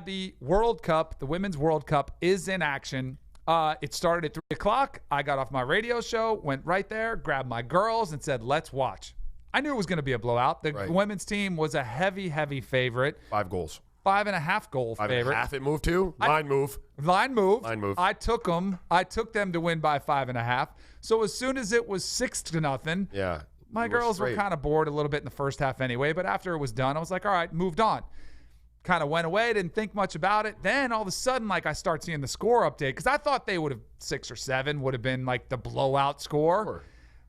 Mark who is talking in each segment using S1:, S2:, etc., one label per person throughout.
S1: The World Cup, the Women's World Cup, is in action. It started at 3 o'clock. I got off my radio show, went right there, grabbed my girls, and said, let's watch. I knew it was going to be a blowout. The women's team was a heavy, heavy favorite.
S2: 5 goals.
S1: 5.5 goal favorite.
S2: 5.5 it moved to? Line move.
S1: Line move. I took them. I took them to win by 5.5. So as soon as it was 6-0, my girls were kind of bored a little bit in the first half anyway. But after it was done, I was like, all right, moved on. Kind of went away, didn't think much about it. Then all of a sudden, like, I start seeing the score update because I thought they would have 6 or 7 would have been like the blowout score. Sure.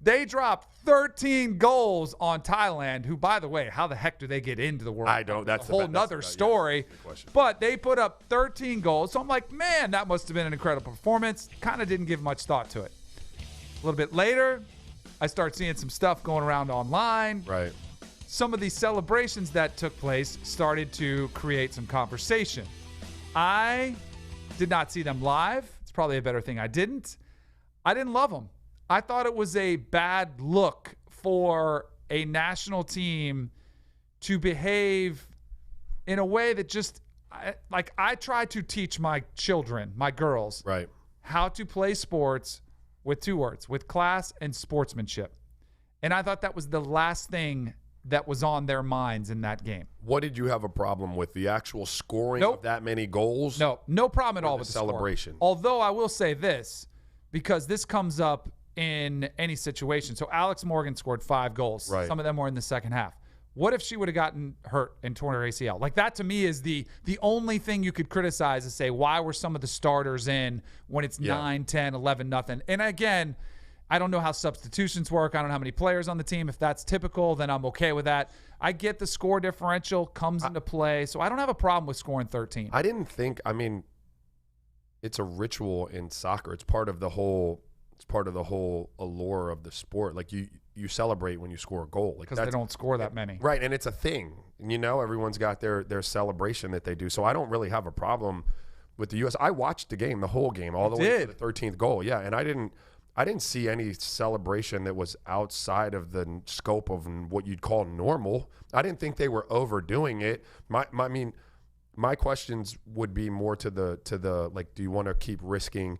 S1: They dropped 13 goals on Thailand, who, by the way, how the heck do they get into the World Cup?
S2: I don't. That's
S1: a whole nother story. But they put up 13 goals. So I'm like, man, that must have been an incredible performance. Kind of didn't give much thought to it. A little bit later, I start seeing some stuff going around online.
S2: Right.
S1: Some of these celebrations that took place started to create some conversation. I did not see them live. It's probably a better thing I didn't. I didn't love them. I thought it was a bad look for a national team to behave in a way that just, I try to teach my children, my girls, how to play sports with 2 words, with class and sportsmanship. And I thought that was the last thing that was on their minds in that game.
S2: What did you have a problem with? The actual scoring of that many goals?
S1: No problem at all with the
S2: celebration.
S1: Score. Although I will say this, because this comes up in any situation. So Alex Morgan scored 5 goals.
S2: Right.
S1: Some of them were in the second half. What if she would have gotten hurt and torn her ACL? Like, that to me is the only thing you could criticize is say, why were some of the starters in when it's 9, 10, 11, nothing? And again, I don't know how substitutions work. I don't know how many players on the team. If that's typical, then I'm okay with that. I get the score differential comes into play, so I don't have a problem with scoring 13.
S2: I didn't think, it's a ritual in soccer. It's part of the whole allure of the sport. Like, you celebrate when you score a goal. Like,
S1: because they don't score that many.
S2: Right, and it's a thing. Everyone's got their celebration that they do. So I don't really have a problem with the U.S. I watched the game, the whole game, all the way to the 13th goal. Yeah, and I didn't see any celebration that was outside of the scope of what you'd call normal. I didn't think they were overdoing it. My questions would be more to the like, do you want to keep risking,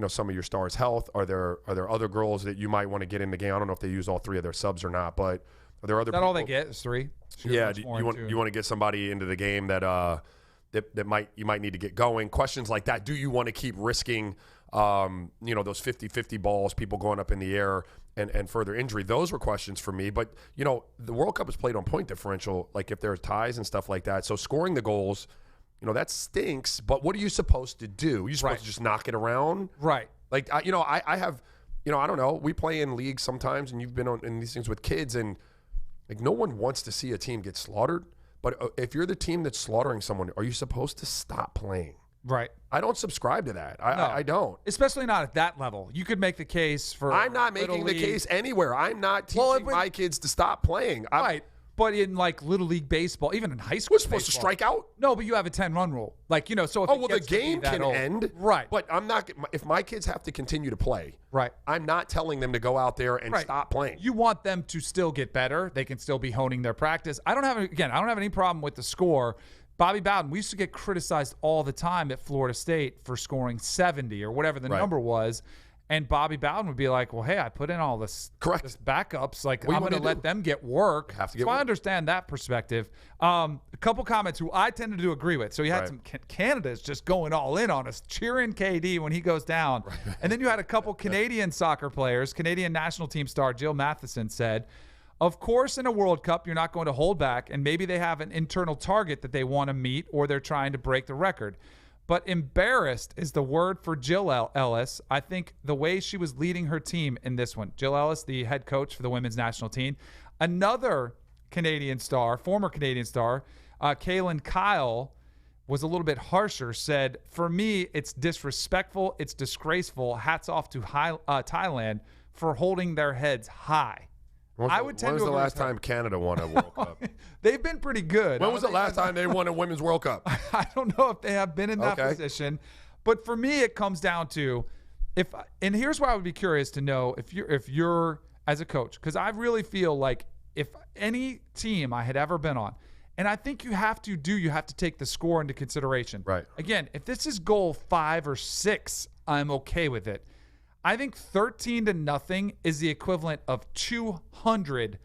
S2: some of your stars' health? Are there other girls that you might want to get in the game? I don't know if they use all 3 of their subs or not, but are there other?
S1: Is that all they get is 3?
S2: Yeah. You want to get somebody into the game that you might need to get going? Questions like that. Do you want to keep risking? Those 50-50 balls, people going up in the air and further injury. Those were questions for me. But, the World Cup is played on point differential, like if there's ties and stuff like that. So scoring the goals, that stinks. But what are you supposed to do? You're supposed to just knock it around?
S1: Right.
S2: Like, I have, I don't know. We play in leagues sometimes, and you've been in these things with kids, and, like, no one wants to see a team get slaughtered. But if you're the team that's slaughtering someone, are you supposed to stop playing?
S1: Right.
S2: I don't subscribe to that. I don't.
S1: Especially not at that level. You could make the case for
S2: I'm not making the case anywhere. I'm not teaching my kids to stop playing.
S1: Right. But in, like, Little League baseball, even in high school
S2: we're supposed to strike out?
S1: No, but you have a 10-run rule. Like, so if
S2: the game can end.
S1: Right.
S2: But I'm not – if my kids have to continue to play,
S1: right,
S2: I'm not telling them to go out there and stop playing.
S1: You want them to still get better. They can still be honing their practice. I don't have any problem with the score. Bobby Bowden, we used to get criticized all the time at Florida State for scoring 70 or whatever the number was. And Bobby Bowden would be like, well, hey, I put in all this backups. Like, I'm going to let them get work. So I understand that perspective. A couple comments who I tended to agree with. So you had some Canada's just going all in on us, cheering KD when he goes down. Right. And then you had a couple Canadian soccer players. Canadian national team star Jill Matheson said, of course, in a World Cup, you're not going to hold back. And maybe they have an internal target that they want to meet or they're trying to break the record. But embarrassed is the word for Jill Ellis. I think the way she was leading her team in this one. Jill Ellis, the head coach for the women's national team. Another Canadian star, former Canadian star, Kaylin Kyle, was a little bit harsher, said, for me, it's disrespectful. It's disgraceful. Hats off to Thailand for holding their heads high.
S2: When was the last time Canada won a World Cup?
S1: They've been pretty good.
S2: When was the last time they won a Women's World Cup?
S1: I don't know if they have been in that position. But for me, it comes down to and here's why I would be curious to know if you're as a coach, because I really feel like if any team I had ever been on, And I think you have to take the score into consideration.
S2: Right.
S1: Again, if this is goal 5 or 6, I'm okay with it. I think 13-0 is the equivalent of 200-0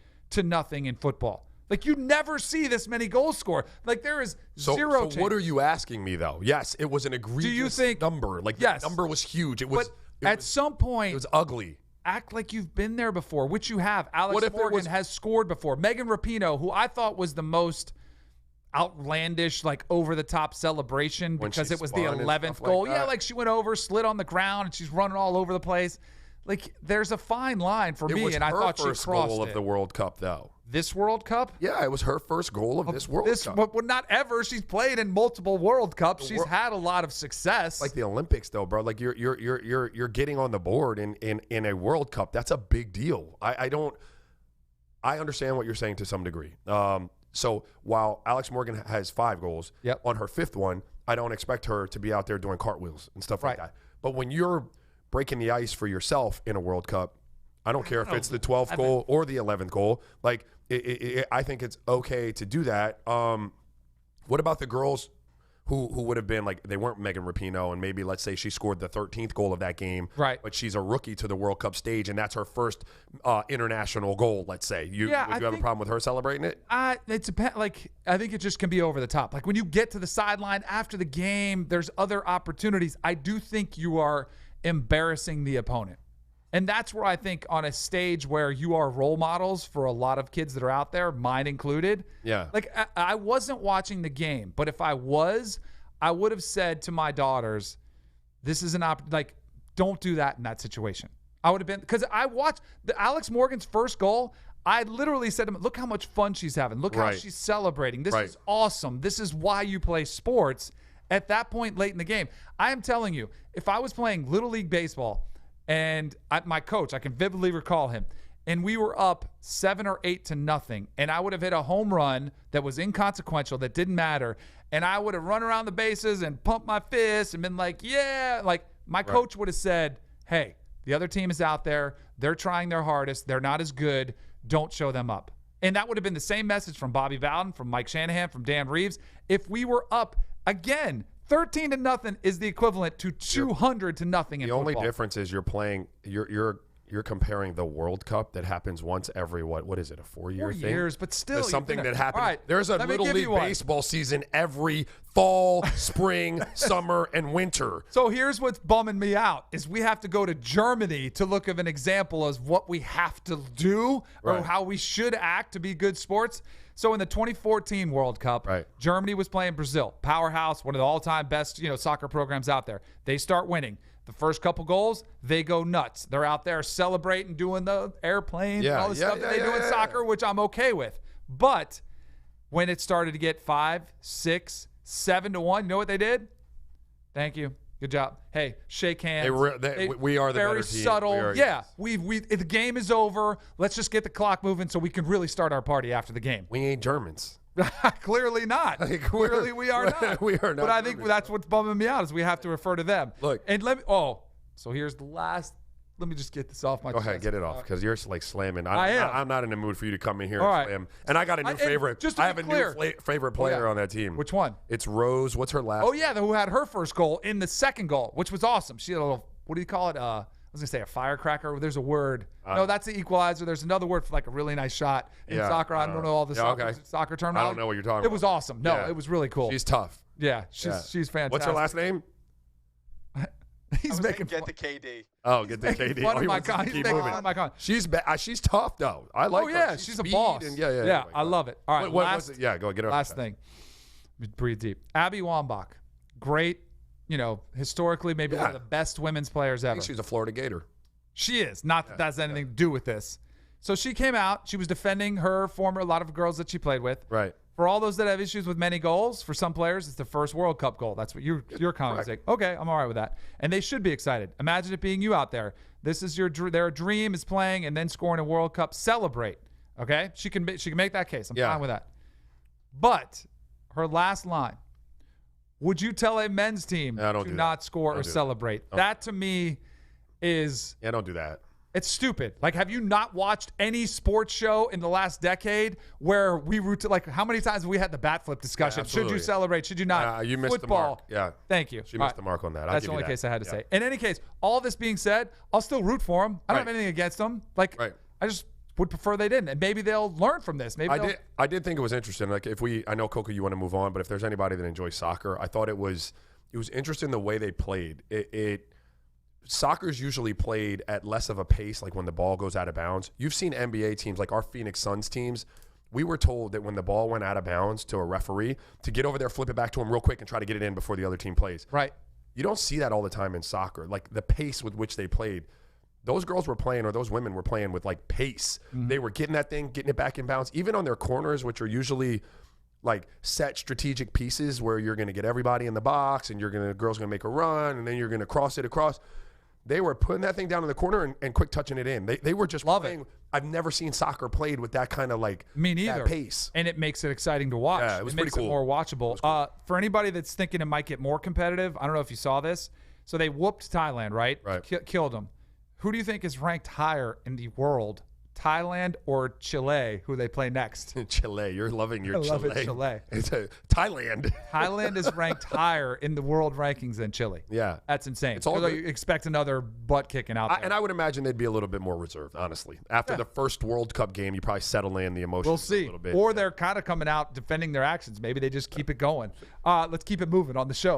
S1: in football. Like, you never see this many goals scored. Like, there is zero chance.
S2: So what are you asking me, though? Yes, it was an egregious number. Like,
S1: yes,
S2: the number was huge.
S1: Some point,
S2: it was ugly.
S1: Act like you've been there before, which you have. Alex Morgan has scored before. Megan Rapinoe, who I thought was the most outlandish, like, over-the-top celebration because it was the 11th goal. Yeah, like, she went over, slid on the ground, and she's running all over the place. Like, there's a fine line for me, and I thought she crossed it. It was her first goal
S2: of the World Cup, though.
S1: This World Cup?
S2: Yeah, it was her first goal of this World Cup.
S1: Well, not ever. She's played in multiple World Cups. She's had a lot of success.
S2: Like the Olympics, though, bro. Like you're getting on the board in a World Cup. That's a big deal. I understand what you're saying to some degree. So while Alex Morgan has 5 goals, on her 5th one, I don't expect her to be out there doing cartwheels and stuff like that. But when you're breaking the ice for yourself in a World Cup, I don't care if it's the 12th goal or the 11th goal. Like, I think it's okay to do that. What about the girls who would have been, like, they weren't Megan Rapinoe, and maybe, let's say, she scored the 13th goal of that game,
S1: right?
S2: But she's a rookie to the World Cup stage, and that's her first international goal, let's say. Would you have a problem with her celebrating it?
S1: It depends. Like, I think it just can be over the top. Like, when you get to the sideline after the game, there's other opportunities. I do think you are embarrassing the opponent. And that's where I think on a stage where you are role models for a lot of kids that are out there, mine included.
S2: Yeah.
S1: Like, I wasn't watching the game, but if I was, I would have said to my daughters, this is like, don't do that in that situation. I would have been, because I watched Alex Morgan's first goal. I literally said to him, look how much fun she's having. Look how she's celebrating. This is awesome. This is why you play sports. At that point late in the game, I am telling you, if I was playing Little League Baseball and my coach, I can vividly recall him, and we were up 7 or 8-0, and I would have hit a home run that was inconsequential, that didn't matter, and I would have run around the bases and pumped my fists and been like, yeah, like my coach would have said, hey, the other team is out there. They're trying their hardest. They're not as good. Don't show them up. And that would have been the same message from Bobby Bowden, from Mike Shanahan, from Dan Reeves. If we were up, again, 13-0 is the equivalent to 200-0 in football.
S2: The only difference is you're playing. You're comparing the World Cup that happens once every what is it, a 4-year thing?
S1: 4 years, but still
S2: something that happens.
S1: Right,
S2: there's a Little League Baseball season every fall, spring, summer, and winter.
S1: So here's what's bumming me out is we have to go to Germany to look at an example as what we have to do or how we should act to be good sports. So in the 2014 World Cup, Germany was playing Brazil, powerhouse, one of the all-time best, soccer programs out there. They start winning. The first couple goals, they go nuts. They're out there celebrating, doing the airplanes, and all the stuff that they do in soccer, which I'm okay with. But when it started to get 5, 6, 7-1, you know what they did? Thank you. Good job. Hey, shake hands.
S2: We are the better team.
S1: Very subtle. The game is over. Let's just get the clock moving so we can really start our party after the game.
S2: We ain't Germans.
S1: Clearly not. Clearly we are not.
S2: We are not.
S1: But I think that's what's bumming me out is we have to refer to them.
S2: Look.
S1: And so here's the last. Let me just get this off my chest.
S2: Go ahead, get it off because you're like slamming.
S1: I am.
S2: I'm not in the mood for you to come in here and slam. And I got a new favorite. I have a new favorite player on that team.
S1: Which one?
S2: It's Rose. What's her last?
S1: Oh, yeah, who had her first goal in the second goal, which was awesome. She had a little, what do you call it? I was going to say a firecracker. There's a word. No, that's the equalizer. There's another word for like a really nice shot in soccer. I don't know all the soccer terminology.
S2: I don't know what you're talking about.
S1: It was awesome. No, it was really cool.
S2: She's tough.
S1: Yeah, she's fantastic.
S2: What's her last name?
S1: He's making
S3: get the KD.
S2: Oh, get the KD.
S1: Fun of my con. He's making fun of my con.
S2: She's tough though. I like her.
S1: Oh yeah, she's a boss.
S2: Yeah,
S1: I love it. All right,
S2: go get her.
S1: Last thing. Breathe deep. Abby Wambach, great. Historically maybe one of the best women's players ever.
S2: I think she's a Florida Gator.
S1: She is. Not that has anything to do with this. So she came out. She was defending a lot of girls that she played with.
S2: Right.
S1: For all those that have issues with many goals, for some players, it's the first World Cup goal. That's what your comment is. Okay, I'm all right with that. And they should be excited. Imagine it being you out there. This is their dream is playing and then scoring a World Cup. Celebrate. Okay? She can make that case. I'm fine with that. But her last line, would you tell a men's team to not score or celebrate? That to me is...
S2: Yeah, don't do that.
S1: It's stupid. Like, have you not watched any sports show in the last decade where we root to, like, how many times have we had the bat flip discussion? Should you celebrate? Should you not?
S2: You missed
S1: Football.
S2: the mark. Yeah.
S1: Thank you.
S2: She missed the mark on that.
S1: That's the only case I had to say. In any case, all this being said, I'll still root for them. I don't have anything against them. Like, I just would prefer they didn't. And maybe they'll learn from this. Maybe
S2: I did think it was interesting. Like, I know, Coco, you want to move on, but if there's anybody that enjoys soccer, I thought it was interesting the way they played. Soccer's usually played at less of a pace, like when the ball goes out of bounds. You've seen NBA teams, like our Phoenix Suns teams. We were told that when the ball went out of bounds to a referee, to get over there, flip it back to him real quick and try to get it in before the other team plays.
S1: Right.
S2: You don't see that all the time in soccer. Like, the pace with which they played. Those girls were playing, or those women were playing with, like, pace. Mm-hmm. They were getting that thing, getting it back in bounds. Even on their corners, which are usually like set strategic pieces where you're going to get everybody in the box and girl's going to make a run and then you're going to cross it across. They were putting that thing down in the corner and quick touching it in. They were just playing. I've never seen soccer played with that kind of, like,
S1: me neither,
S2: that pace.
S1: And it makes it exciting to watch.
S2: Yeah, it
S1: makes
S2: pretty cool.
S1: It more watchable. Cool. For anybody that's thinking it might get more competitive, I don't know if you saw this. So they whooped Thailand, right? Killed them. Who do you think is ranked higher in the world? Thailand or Chile, who they play next?
S2: Chile. You're loving your Chile.
S1: I love it, Chile.
S2: It's Thailand.
S1: Thailand is ranked higher in the world rankings than Chile.
S2: Yeah.
S1: That's insane.
S2: It's all good.
S1: You expect another butt kicking out there.
S2: And I would imagine they'd be a little bit more reserved, honestly. After the first World Cup game, you probably settle in the emotions
S1: we'll see.
S2: a little bit.
S1: Or they're kind of coming out defending their actions. Maybe they just keep it going. Let's keep it moving on the show.